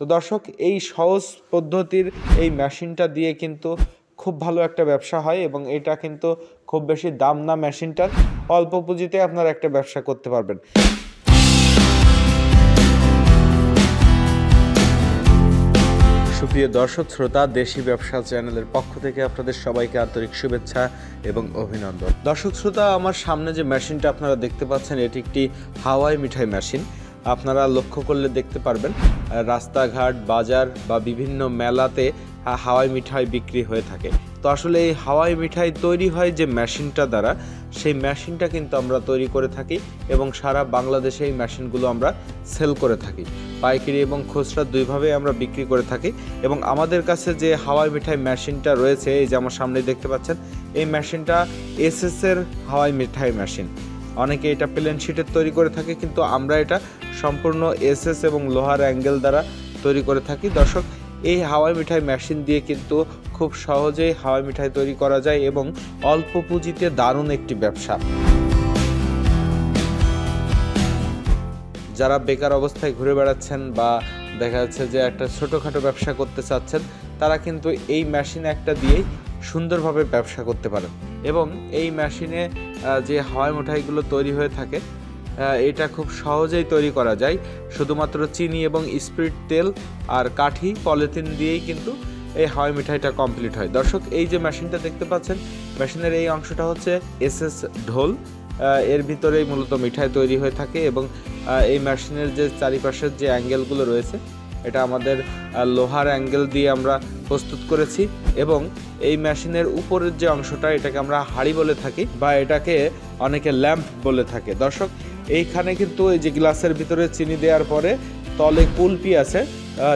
তো দর্শক, এই সহজ পদ্ধতির এই মেশিনটা দিয়ে কিন্তু খুব ভালো একটা ব্যবসা হয় এবং এটা কিন্তু খুব বেশি দাম না মেশিনটার, অল্প পুঁজিতে আপনারা একটা ব্যবসা করতে পারবেন। সুপ্রিয় দর্শক শ্রোতা, দেশি ব্যবসা চ্যানেলের পক্ষ থেকে আপনাদের সবাইকে আন্তরিক শুভেচ্ছা এবং অভিনন্দন। দর্শক শ্রোতা, আমার সামনে যে মেশিনটা আপনারা দেখতে পাচ্ছেন এটি একটি হাওয়াই মিঠাই মেশিন। আপনারা লক্ষ্য করলে দেখতে পারবেন রাস্তাঘাট, বাজার বা বিভিন্ন মেলাতে হাওয়াই মিঠাই বিক্রি হয়ে থাকে। তো আসলে এই হাওয়াই মিঠাই তৈরি হয় যে মেশিনটা দ্বারা, সেই মেশিনটা কিন্তু আমরা তৈরি করে থাকি এবং সারা বাংলাদেশে এই মেশিনগুলো আমরা সেল করে থাকি। পাইকারি এবং খুচরা দুইভাবে আমরা বিক্রি করে থাকি। এবং আমাদের কাছে যে হাওয়াই মিঠাই মেশিনটা রয়েছে, এই যে আমার সামনে দেখতে পাচ্ছেন, এই মেশিনটা এসএসের হাওয়াই মিঠাই মেশিন। অনেকে এটা প্লেন শিটের তৈরি করে থাকে, কিন্তু আমরা এটা সম্পূর্ণ এসএস এবং লোহার অ্যাঙ্গেল দ্বারা তৈরি করে থাকি। দর্শক, এই হাওয়াই মিঠাই মেশিন দিয়ে কিন্তু খুব সহজেই হাওয়াই মিঠাই তৈরি করা যায় এবং অল্প পুঁজিতে দারুণ একটি ব্যবসা। যারা বেকার অবস্থায় ঘুরে বেড়াচ্ছেন বা দেখা যাচ্ছে যে একটা ছোটোখাটো ব্যবসা করতে চাচ্ছেন, তারা কিন্তু এই মেশিন একটা দিয়েই সুন্দরভাবে ব্যবসা করতে পারেন। এবং এই মেশিনে যে হাওয়াই মিঠাইগুলো তৈরি হয়ে থাকে, এটা খুব সহজেই তৈরি করা যায়। শুধুমাত্র চিনি এবং স্পিরিট তেল আর কাঠি পলিথিন দিয়েই কিন্তু এই হাওয়াই মিঠাইটা কমপ্লিট হয়। দর্শক, এই যে মেশিনটা দেখতে পাচ্ছেন, মেশিনের এই অংশটা হচ্ছে এসএস ঢোল। এর ভিতরেই মূলত মিঠাই তৈরি হয়ে থাকে এবং এই মেশিনের যে চারিপাশের যে অ্যাঙ্গেলগুলো রয়েছে, এটা আমাদের লোহার অ্যাঙ্গেল দিয়ে আমরা প্রস্তুত করেছি। এবং এই মেশিনের উপরের যে অংশটা, এটাকে আমরা হাঁড়ি বলে থাকি বা এটাকে অনেকে ল্যাম্প বলে থাকে। দর্শক, এইখানে কিন্তু এই যে গ্লাসের ভিতরে চিনি দেওয়ার পরে তলে কুলপি আছে,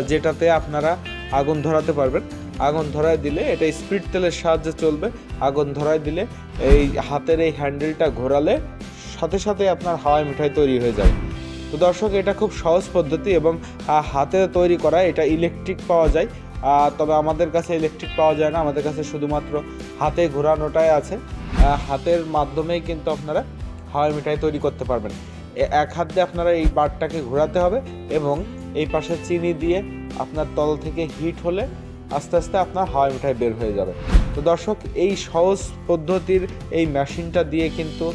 যেটাতে আপনারা আগুন ধরাতে পারবেন। আগুন ধরায় দিলে এটা স্পিরিট তেলের সাহায্যে চলবে। আগুন ধরায় দিলে এই হাতের এই হ্যান্ডেলটা ঘোরালে সাথে সাথে আপনার হাওয়াই মিঠাই তৈরি হয়ে যাবে। তো দর্শক, এটা খুব সহজ পদ্ধতি এবং হাতে তৈরি করা। এটা ইলেকট্রিক পাওয়া যায়, তবে আমাদের কাছে ইলেকট্রিক পাওয়া যায় না। আমাদের কাছে শুধুমাত্র হাতে ঘোরানোটাই আছে। হাতের মাধ্যমেই কিন্তু আপনারা হাওয়াই মিঠাই তৈরি করতে পারবেন। এক হাত দিয়ে আপনারা এই বারটাকে ঘোরাতে হবে এবং এই পাশে চিনি দিয়ে আপনার তল থেকে হিট হলে আস্তে আস্তে আপনার হাওয়াই মিঠাই বের হয়ে যাবে। তো দর্শক, এই সহজ পদ্ধতির এই মেশিনটা দিয়ে কিন্তু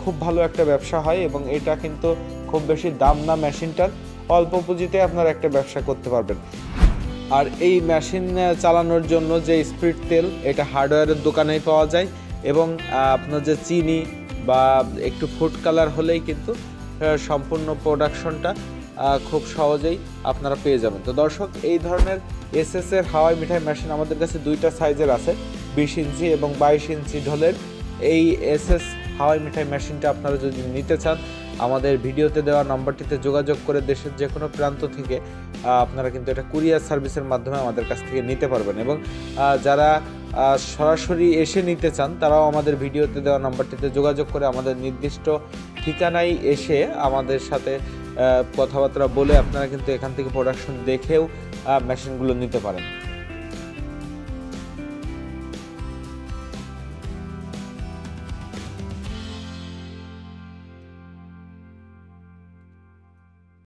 খুব ভালো একটা ব্যবসা হয় এবং এটা কিন্তু খুব বেশি দাম না মেশিনটার, অল্প পুঁজিতে আপনারা একটা ব্যবসা করতে পারবেন। আর এই মেশিন চালানোর জন্য যে স্পিরিট তেল, এটা হার্ডওয়্যারের দোকানেই পাওয়া যায় এবং আপনার যে চিনি বা একটু ফুড কালার হলেই কিন্তু সম্পূর্ণ প্রোডাকশনটা খুব সহজেই আপনারা পেয়ে যাবেন। তো দর্শক, এই ধরনের এসএসের হাওয়াই মিঠাই মেশিন আমাদের কাছে দুইটা সাইজের আছে, 20 ইঞ্চি এবং 22 ইঞ্চি ঢোলের। এই এসএস হাওয়াই মিঠাই মেশিনটা আপনারা যদি নিতে চান, আমাদের ভিডিওতে দেওয়া নম্বরটিতে যোগাযোগ করে দেশের যে কোনো প্রান্ত থেকে আপনারা কিন্তু এটা কুরিয়ার সার্ভিসের মাধ্যমে আমাদের কাছ থেকে নিতে পারবেন। এবং যারা সরাসরি এসে নিতে চান, তারাও আমাদের ভিডিওতে দেওয়া নম্বরটিতে যোগাযোগ করে আমাদের নির্দিষ্ট ঠিকানায় এসে আমাদের সাথে কথাবার্তা বলে আপনারা কিন্তু এখান থেকে প্রোডাকশন দেখেও মেশিনগুলো নিতে পারেন।